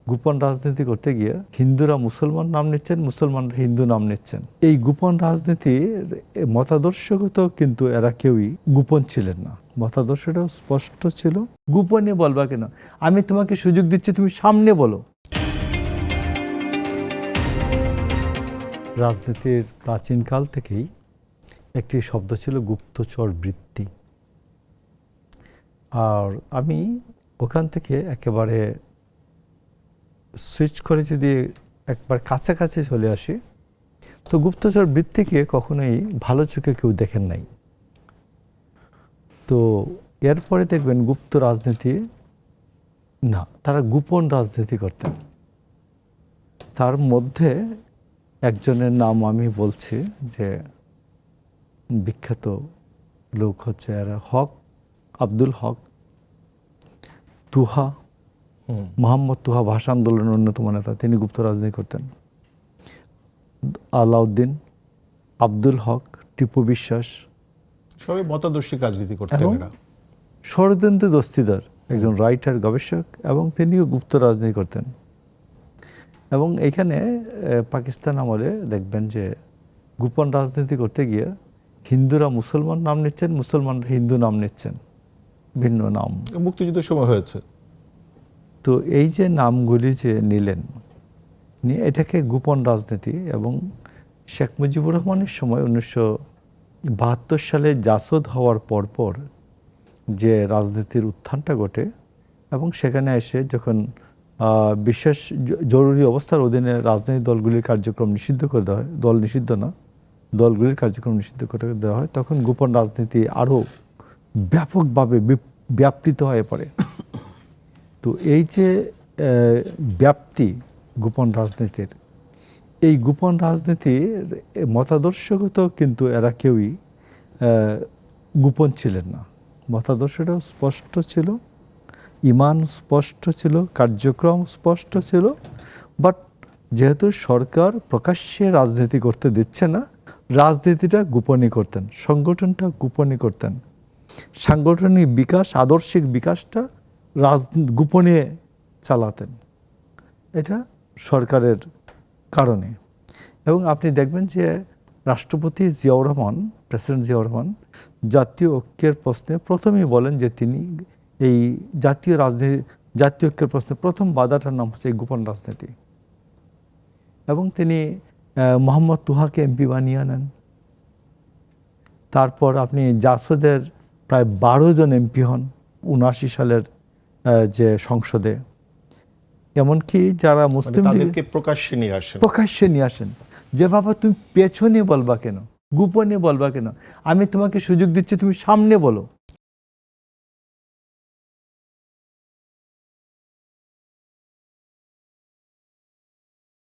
গোপন রাজনীতি করতে গিয়ে হিন্দুরা মুসলমান নাম নিচ্ছেন, মুসলমানরা হিন্দু নাম নিচ্ছেন। এই গোপন রাজনীতির মতাদর্শগত কিন্তু এরা কেউই গোপন ছিলেন না, মতাদর্শটাও স্পষ্ট ছিল। গোপনে বলবা কেন? আমি তোমাকে সুযোগ দিচ্ছি, তুমি সামনে বলো। রাজনীতির প্রাচীনকাল থেকেই একটি শব্দ ছিল গুপ্তচর বৃত্তি। আর আমি ওখান থেকে একেবারে সুইচ করে যদি একবার কাছাকাছি চলে আসি, তো গুপ্তচর বৃত্তিকে কখনোই ভালো চোখে কেউ দেখেন নাই। তো এরপরে দেখবেন গুপ্ত রাজনীতি না, তারা গোপন রাজনীতি করতেন। তার মধ্যে একজনের নাম আমি বলছি, যে বিখ্যাত লোক হচ্ছে হক, আব্দুল হক, তুহা, মোহাম্মদ তুহা ভাষা আন্দোলনের অন্যতম নেতা, তিনি গুপ্ত রাজনীতি করতেন। আলাউদ্দিন, আব্দুল হক, টিপু বিশ্বাস সবাই মতাদর্শিক রাজনীতি করতেন। ষড়যন্ত্র দস্তিদার একজন রাইটার, গবেষক, এবং তিনিও গুপ্ত রাজনীতি করতেন। এবং এখানে পাকিস্তান আমলে দেখবেন যে গোপন রাজনীতি করতে গিয়ে হিন্দুরা মুসলমান নাম নিচ্ছেন, মুসলমানরা হিন্দু নাম নিচ্ছেন, ভিন্ন নাম। মুক্তিযুদ্ধের সময় হয়েছে। তো এই যে নামগুলি যে নিলেন, নিয়ে এটাকে গোপন রাজনীতি। এবং শেখ মুজিবুর রহমানের সময় 1972 সালে জাসদ হওয়ার পরপর যে রাজনীতির উত্থানটা ঘটে, এবং সেখানে এসে যখন বিশেষ জরুরি অবস্থার অধীনে রাজনৈতিক দলগুলির কার্যক্রম নিষিদ্ধ করে দেওয়া হয়, দল নিষিদ্ধ না, দলগুলির কার্যক্রম নিষিদ্ধ করে দেওয়া হয়, তখন গোপন রাজনীতি আরও ব্যাপকভাবে ব্যাপৃত হয়ে পড়ে। তো এই যে ব্যাপ্তি গোপন রাজনীতির, এই গোপন রাজনীতির মতাদর্শগত কিন্তু এরা কেউই গোপন ছিলেন না, মতাদর্শটাও স্পষ্ট ছিল, ইমান স্পষ্ট ছিল, কার্যক্রম স্পষ্ট ছিল। বাট যেহেতু সরকার প্রকাশ্যে রাজনীতি করতে দিচ্ছে না, রাজনীতিটা গোপনই করতেন, সংগঠনটা গোপনই করতেন, সাংগঠনিক বিকাশ, আদর্শিক বিকাশটা গোপনে চালাতেন। এটা সরকারের কারণে। এবং আপনি দেখবেন যে রাষ্ট্রপতি জিয়াউর রহমান, প্রেসিডেন্ট জিয়াউর রহমান জাতীয় ঐক্যের প্রশ্নে প্রথমেই বলেন যে তিনি এই জাতীয় ঐক্যের প্রশ্নে প্রথম বাধাটার নাম হচ্ছে গোপন রাজনীতি। এবং তিনি মোহাম্মদ তুহাকে এমপি বানিয়ে আনেন। তারপর আপনি জাসদের প্রায় 12 জন এমপি হন 79 সালের যে সংসদে। এমনকি যারা মুসলিম, তাদেরকে প্রকাশ্যে নিয়ে আসেন। যে বাবা তুমি পেছনে বলবা কেন, গোপনে বলবা কেন? আমি তোমাকে সুযোগ দিচ্ছি, তুমি সামনে বলো।